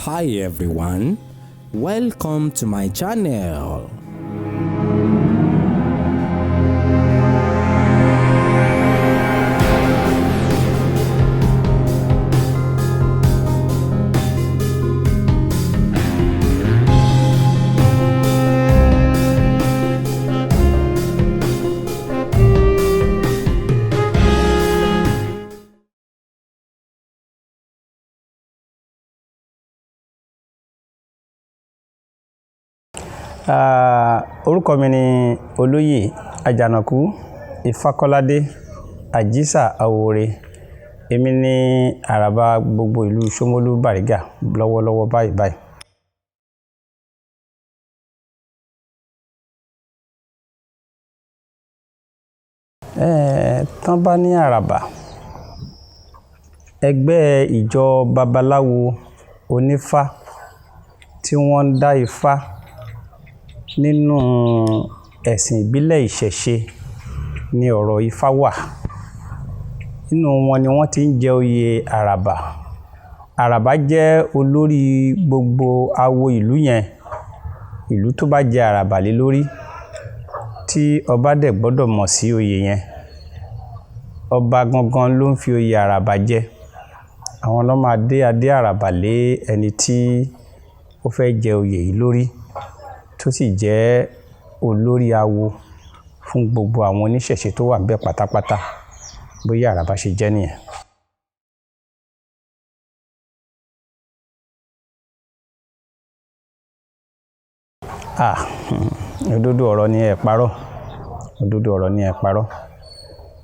Hi everyone, welcome to my channel. Orúkọ mi ni Olóyè Àjànàkú Ifákọ́ládé Àjísà Àwòrè. Èmi ni àràbà gbogbo ìlú Ṣómólú Bàrígà lọ́wọ́lọ́wọ́ báyìí. Tán bá ní àràbà, ẹgbẹ́ ìjọ babaláwo onífá tí wọ́n ń dá ifá nínú ẹ̀sìn ìbílẹ̀ ìṣẹ̀ṣe ni ọ̀rọ̀ ifá wà. Nínú wọn ni wọ́n ti ń jẹ oyè àràbà. Àràbà jẹ́ olórí gbogbo awo ìlú yẹn. Ìlú tó bá jẹ àràbà lé lórí tí ọba dẹ̀ gbọ́dọ̀ mọ̀ sí oyè yẹn. Ọba gangan ló ń fi oyè àràbà jẹ. Àwọn ló máa dé adé àràbà lé ẹni tí ó fẹ́ jẹ oyè yìí lórí, tó sì jẹ́ olórí awo fún gbogbo àwọn oníṣẹ̀ṣe tó wà níbẹ̀ pátápátá. Bóyá àràbà ṣe jẹ́ nìyẹn. Òdodo ọ̀rọ̀ ni ẹ parọ́. Òdodo ọ̀rọ̀ ni ẹ parọ́.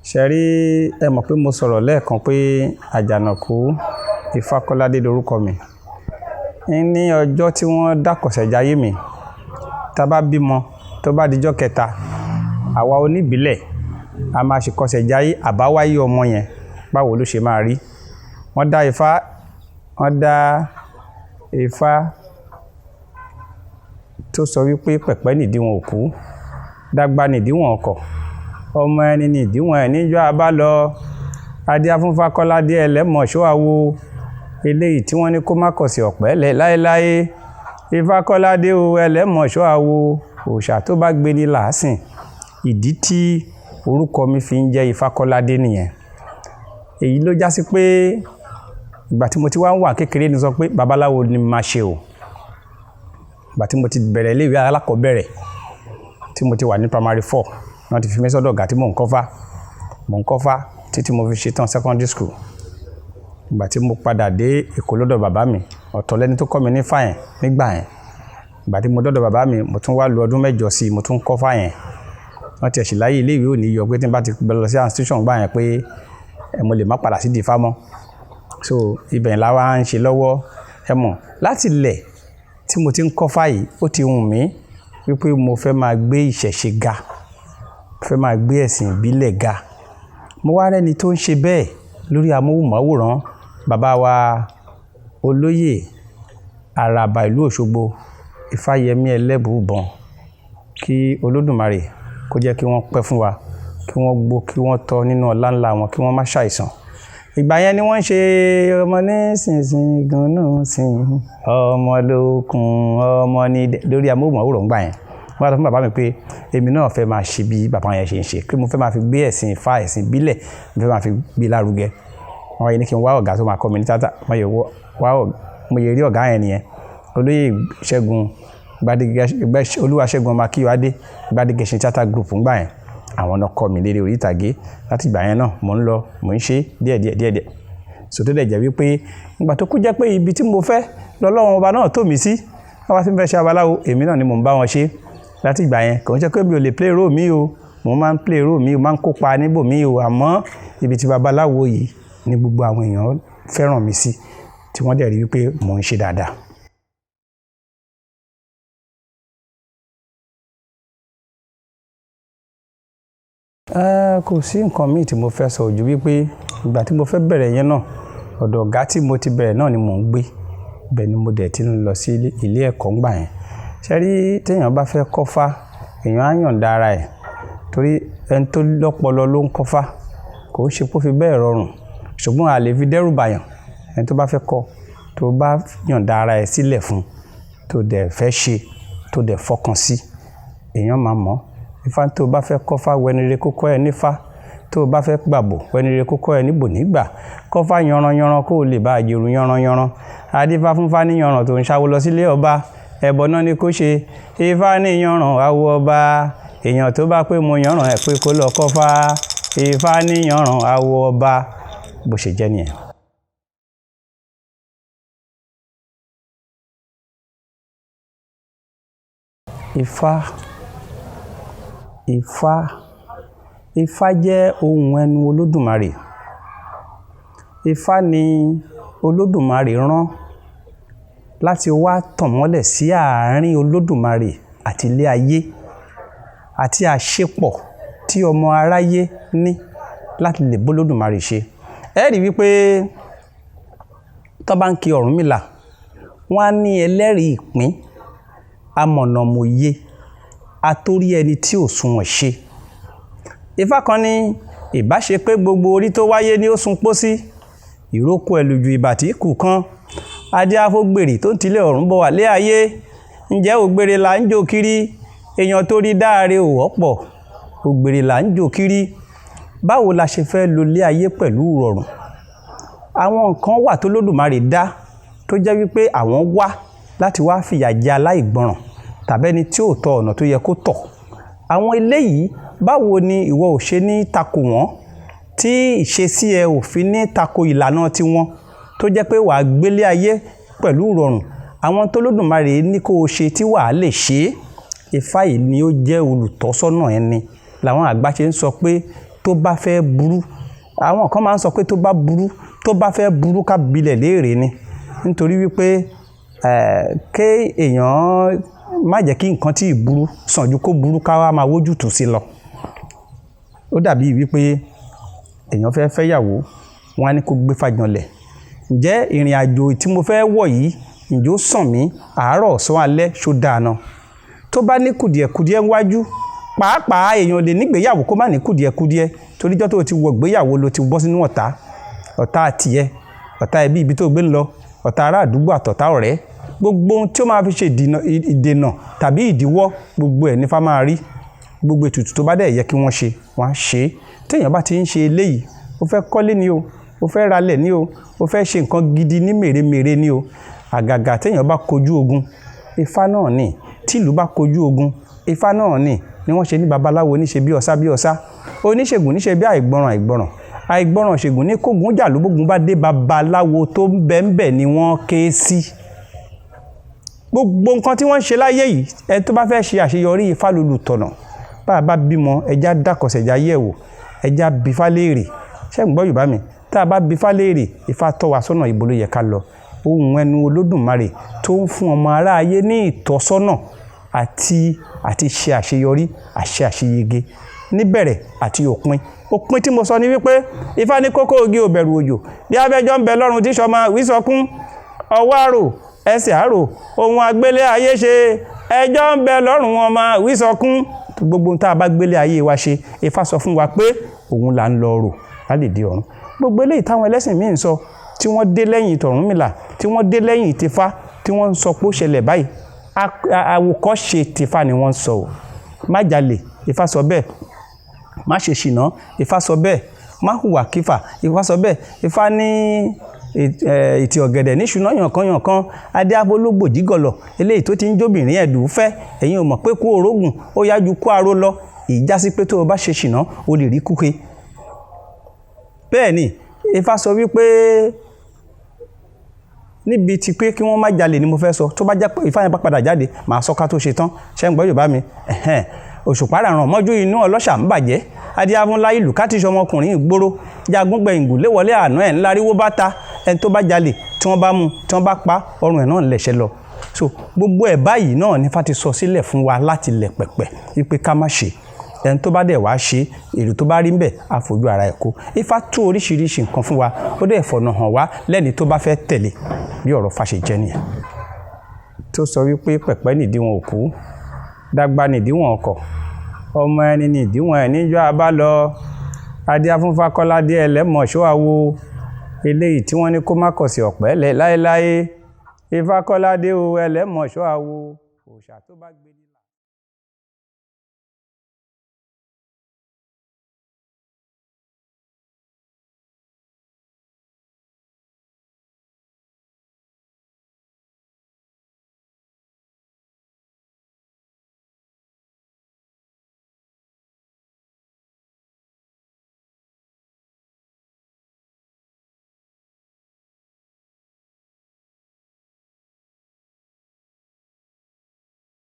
Ṣé rí, ẹ mọ̀ pé mo sọ̀rọ̀ lẹ́ẹ̀kan pé Àjànàkú Ifákọ́ládé lórúkọ mi. Ní ọjọ́ tí wọ́n dákọ̀ṣẹ̀jayé mi, tá bá bímọ tó bá dijọ́ kẹta, àwa oníbílẹ̀ a máa ṣe kọ̀ṣẹ̀jayé àbáwáyé ọmọ yẹn, báwo ló ṣe máa rí. Wọ́n dá ifá tó sọ wípé pẹ̀pẹ́ nìdíwọ̀n òkú, dágbà nìdíwọ̀n ọkọ̀, ọmọ ẹni nìdíwọ̀n ẹ̀ níjọ́ abá lọ. Adé fún Fákọ́ládé ẹlẹ́mọ̀ṣọ́ àwo, eléyìí tí wọ́n ní kó má kọ̀ sí ọ̀pẹ́ lẹ̀ láéláé. Ifákọ́ládé o ẹlẹ́mọ̀ṣọ́ àwo, òòṣà tó bá gbé ní làásìn. Ìdí tí orúkọ mi fi ń jẹ́ Ifákọ́ládé nìyẹn. Èyí ló já sí pé ìgbà tí mo ti wá ń wà kékeré ni sọ pé babaláwo ni màá ṣe o. Ìgbà tí mo ti bẹ̀rẹ̀ iléèwé alákọ̀ọ́bẹ̀rẹ̀, tí mo ti wà ní primary 4, wọ́n ti fi mí sọ́dọ̀ ọ̀gá tí mò ń kọ́fá títí mo fi ṣetán secondary school. Ìgbà tí mo padà dé Èkó lọ́dọ̀ bàbá mi, ọ̀tọ̀ lẹ́ni tó kọ́ mi ní fá yẹn nígbà yẹn. Ìgbà tí mo dọ́dọ̀ bàbá mi, mo tún wá lò ọdún 7 sí i, mo tún kọ́ fá yẹn. Wọ́n ti ẹ̀sì láyé ilé ìwé ò ní yọ pé tí n bá ti lọ sí institution gbà yẹn pé mo lè má padà sí di ifá mọ́. So ibẹ̀ la wá ń ṣe lọ́wọ́. Ẹ mọ̀, láti ilẹ̀ tí mo ti ń kọ́ fá yìí, ó ti wù mí wípé mo fẹ́ máa gbé ìṣẹ̀ṣe ga, fẹ́ máa gbé ẹ̀sìn ìbílẹ̀ ga. Mo wá rẹ́ni tó ń ṣe bẹ́ẹ̀ lórí amóhùnmáwòrán, bàbá wa Olóyè Àràbà ìlú Òṣogbo Ifáyẹmí Ẹlẹ́bùúbọn. Kí Olódùmarè kó jẹ́ kí wọ́n pẹ́ fún wa, kí wọ́n gbó, kí wọ́n tọ́ nínú ọlá ńlá wọn, kí wọ́n má ṣàìsàn. Ìgbà yẹn ni wọ́n ń ṣe ọmọ nísinsìnyí gan-an sìn, ọmọ lókun, ọmọ ní lórí amóhùnmáwòrán gbà yẹn. Wọ́n sọ fún bàbá mi pé èmi náà fẹ́ máa ṣe bí bàbá yẹn ṣe ń ṣe, pé mo fẹ́ máa fi gbé ẹ̀sìn Ifá, ẹ̀sìn ìbílẹ̀, mo fẹ́ máa fi gbé lárugẹ. Wọ́n yẹ ní kí n wá ọ̀gá tó máa kọ́ mi ní tíátà. Mo yẹ rí ọ̀gá yẹn nìyẹn. Olóyè Ṣẹ́gun Olúwaṣẹ́gun ọmọ Akínyọ̀ádé Gbádégẹṣin Theatre Group ńgbà yẹn. Àwọn náà kọ́ mi lédè orí ìtàgé. Láti ìgbà yẹn náà mò ń lọ, mò ń ṣe díẹ̀díẹ̀. So tó dẹ̀ jẹ́ wípé ìgbà tó kú jẹ́ pé ibi tí mo fẹ́ lọ́lọ́run ọba náà tò mí sí. Wọ́n wá sí fẹ́ ṣe babaláwo, èmi náà ni mò ń bá wọn ṣe. Láti ìgbà yẹn kò ń ṣe pé mi ò lè play role mi o. Mo máa ń play role mi, mo máa ń kópa níbò mi o. Àmọ́ ibi tí babaláwo yìí ni gbogbo àwọn èèyàn fẹ́ràn mi sí, tí wọ́n dẹ̀ rí wípé mò ń ṣe dáadáa. Kò sí nǹkan míì tí mo fẹ́ sọ ojú wípé ìgbà tí mo fẹ́ bẹ̀rẹ̀ yẹn náà, ọ̀dọ̀ ọ̀gá tí mo ti bẹ̀rẹ̀ náà ni mò ń gbé. Ibẹ̀ ni mo dẹ̀ ti ń lọ sí ilé ẹ̀kọ́ ńgbà yẹn. Ṣé rí, téèyàn bá fẹ́ kọ́fá, èèyàn á yọ̀ǹda ara ẹ̀. Torí ẹni tó lọ́pọlọ ló ń kọ́fá. Kò ń ṣe pé ó fi bẹ́ẹ̀ rọrùn. Ṣùgbọ́n a lè fi dẹ́rù bàyàn. Ẹni tó bá fẹ́ kọ́, tó bá yọ̀ǹda ara ẹ̀ sílẹ̀ fún tó dẹ̀ fẹ́ ṣe tó dẹ̀ fọkàn sí èèyàn máa mọ̀. Ifá tó bá fẹ́ kọ́fá wẹnire kókó ẹ nífá, tó bá fẹ́ gbàbò wẹnire kókó ẹ níbò nígbà, kọ́fá yanranyanran kó lè bá àjèrú yanranyanran. Adífá fún Ifá ní yanran tó ń ṣáwó lọ sílé ọba, ẹbọ náà ni kó ṣe. Ifá ní yanran awo ọba, èèyàn tó bá pé mo yanran ẹ̀ pé kó lọ kọ́fá. Ifá ní yanran awo ọba, bó ṣe jẹ́ nìyẹn. Ifá jẹ́ ohun ẹnu Olódùmarè. Ifá ni Olódùmarè rán láti wá tàn mọ́lẹ̀ sí àárín Olódùmarè àti ilé ayé àti àṣepọ̀ tí ọmọ aráyé ní láti lè b'Olódùmarè ṣe. Ẹ rí wípé tó bá ń kí Ọ̀rúnmìlà, wọ́n á ní ẹlẹ́rìí ìpín, amọ̀nàmọ̀ye, atórí ẹni tí ò sunwọ̀n ṣe. Ifá kan ní ìbá ṣe pé gbogbo orí tó wáyé ni ó sun pósí, ìrókò ẹlùjù ìbàtí kù kan. Adíá f'Ògbèrè tó ń tilẹ̀ ọ̀run bọ̀ wálé ayé, ǹjẹ́ Ògbèrè là ń jò kiri, èèyàn tó rí dáre ò wọ́pọ̀, Ògbèrè là ń jò kiri. Báwo la ṣe fẹ́ lo ilé ayé pẹ̀lú ìrọ̀rùn? Àwọn nǹkan wà tó Olódùmarè dá tó jẹ́ wípé àwọn wá láti wá fìyà jẹ aláìgbọràn tàbí ẹni tí ò tọ ọ̀nà tó yẹ kó tọ̀. Àwọn eléyìí, báwo ni ìwọ ò ṣe ní tako wọn, tí ìṣesí ẹ ò fi ní tako ìlànà tiwọn, tó jẹ́ pé wàá gbélé ayé pẹ̀lú ìrọ̀rùn? Àwọn tó Olódùmarè ní kó o ṣe tí wàá lè ṣe é. Ifá yìí ni ó jẹ́ olùtọ́sọ́nà ẹni. Làwọn àgbà ṣe ń sọ pé tó bá fẹ́ burú, àwọn kan máa ń sọ pé tó bá fẹ́ burú ká bilẹ̀ léèrè ni. Nítorí wípé ké èèyàn má jẹ́ kí nǹkan tí ì burú sàn ju kó burú ká wá máa wójútùú sí lọ. Ó dàbí wípé èèyàn fẹ́ fẹ́yàwó, wọ́n á ní kó gbé fàjànlẹ̀. Ǹjẹ́ ìrìn àjò tí mo fẹ́ wọ̀ yìí, ǹjẹ́ ó sàn mí àárọ̀ ọ̀sán alẹ́ ṣó dáná? Tó bá ní kùdìẹ̀kùdìẹ̀ wájú, pàápàá èèyàn lè nígbéyàwó kó má ní kùdìẹ̀kùdìẹ̀, toríjọ́ tó ti wọ ìgbéyàwó ló ti bọ́ sínú ọ̀tá àtìyẹ, ọ̀tá ẹbí ibi tó gbé ń lọ, ọ̀tá ará àdúgbò àtọ̀tá ọ̀rẹ́. Gbogbo ohun tí ó máa fi ṣe ìdènà tàbí ìdíwọ́, gbogbo ẹ̀ ní Ifá máa rí. Gbogbo ètùtù tó bá dẹ̀ yẹ kí wọ́n ṣe, wọ́n á ṣe é. Téèyàn bá ti ń ṣe eléyìí, ó fẹ́ kọ́lé ni o, ó fẹ́ ralẹ̀ ni o, ó fẹ́ ṣe nǹkan gidi ní mèremère ni o. Àgàgà téèyàn bá kojú ogun, Ifá náà ni. Tí ìlú bá kojú ogun, Ifá náà ni wọ́n ṣe ní babaláwo níṣe bí ọ̀sá bí ọ̀sá, oníṣègùn níṣe bí àìgbọràn ṣègùn ní kógun jà lóbógun bá dé, babaláwo tó ń bẹ ni wọ́n ké sí. Gbogbo nǹkan tí wọ́n ń ṣe láyé yìí, ẹ tó bá fẹ́ ṣe àṣeyọrí, Ifá lolùtọ̀nà. Bá a bá bímọ, ẹja dákọ̀sẹ̀ já yẹ̀wò, ẹja bí Ifá léèrè. Ṣé ń gbọ́ Yorùbá mi? Tá a bá bí Ifá léèrè, Ifá tọ́ wa sọ́nà ibo ló yẹ ká lọ. Ohun ẹnu Olódùmarè tó ń fún ọmọ aráyé ní ìtọ́sọ́nà àti ṣe àṣeyọrí, àṣeyege níbẹ̀rẹ̀ àti òpin. Òpin tí mo sọ ni wípé Ifá ní kókó ogi ò bẹ̀rù òjò, bí abẹ́jọ́ ń bẹ lọ́run tí ṣọmọ wísọkún, ọwọ́ àrò ẹsẹ̀ àrò, ohun agbélé ayé ṣe, ẹjọ́ ń bẹ lọ́run wọn máa wísọkún. Gbogbo tá a bá gbélé ayé wa ṣe, Ifá sọ fún wa pé òun là ń lọ rò lálèdè ọ̀run. Gbogbo eléyìí táwọn ẹlẹ́sìn míì ń sọ, tí wọ́n dé lẹ́yìn t'Ọ̀rúnmìlà, tí wọ́n dé lẹ́yìn t'Ifá, tí wọ́n ń sọ pé ó ṣẹlẹ̀ báyìí, àwòkọ́ṣe t'Ifá ni wọ́n ń sọ o. Má jalè, Ifá sọ bẹ́ẹ̀. Má ṣe ṣìnà, Ifá sọ bẹ́ẹ̀. Má hùwà kífà, Ifá sọ bẹ́ẹ̀. Ifá ní ìtì ọ̀gẹ̀dẹ̀ ní ṣùnà yànkan, adé abológbò jígọ̀lọ̀, eléyìí tó ti ń jóbìnrin ẹ̀dùn fẹ́, ẹ̀yin ò mọ̀ pé kú orógùn ó yájú kú aró lọ. Ìjásí pé tó o bá ṣe ṣìnà, o lè rí kúke. Bẹ́ẹ̀ ni Ifá sọ wípé níbi tí pé kí wọ́n má jalè ni mo fẹ́ sọ. Tó bá jẹ́ pé Ifá yẹn bá padà jáde, màá sọ ká tó ṣe tán. Ṣé ń gbọ́ Yorùbá mi? Òṣùpá ràn mọ́jú inú ọlọ́ṣà ń bàjẹ́. Adíáfúnlá ìlú ká ti ṣe ọmọkùnrin ìgboro. Jagun gbẹ̀yìngù léwọlé àná ẹ̀ ńlá ríwó bá ta. Ẹni tó bá jalè, tí wọ́n bá mú, tí wọ́n bá pa, ọrùn ẹ̀ náà lẹ̀ṣẹ̀ lọ. So gbogbo ẹ̀ báyìí náà ni Ifá ti sọ sílẹ̀ fún wa láti lẹ̀ pẹ̀pẹ̀ wípé ká má ṣe. Ẹni tó bá dẹ̀ wá ṣe, èrè tó bá rí ń bẹ̀ á fojú ara ẹ̀ kó. Ifá tú oríṣiríṣi nǹkan fún wa, ó dẹ̀ fọ̀nà hàn wá lẹ́ni tó bá fẹ́ tẹ̀lé, bí ọ̀rọ̀ Ifá ṣe jẹ́ nìyẹn. Tó sọ wípé pẹ̀pẹ́ nìdíwọ̀n òkú, dàgbà nìdíwọ̀n ọkọ̀, ọmọ ẹni nìdíwọ̀n ẹ̀ níjọ́ abá lọ. Adíá fún Fákọ́ládé ẹlẹ́mọ̀ṣọ́ àwo, eléyìí tí wọ́n ní kó má kọ̀ sí ọ̀pẹ́ lẹ̀ láéláé. Ifákọ́ládé o ẹlẹ́mọ̀ṣọ́ àwo òòṣà tó bá gbé nílà.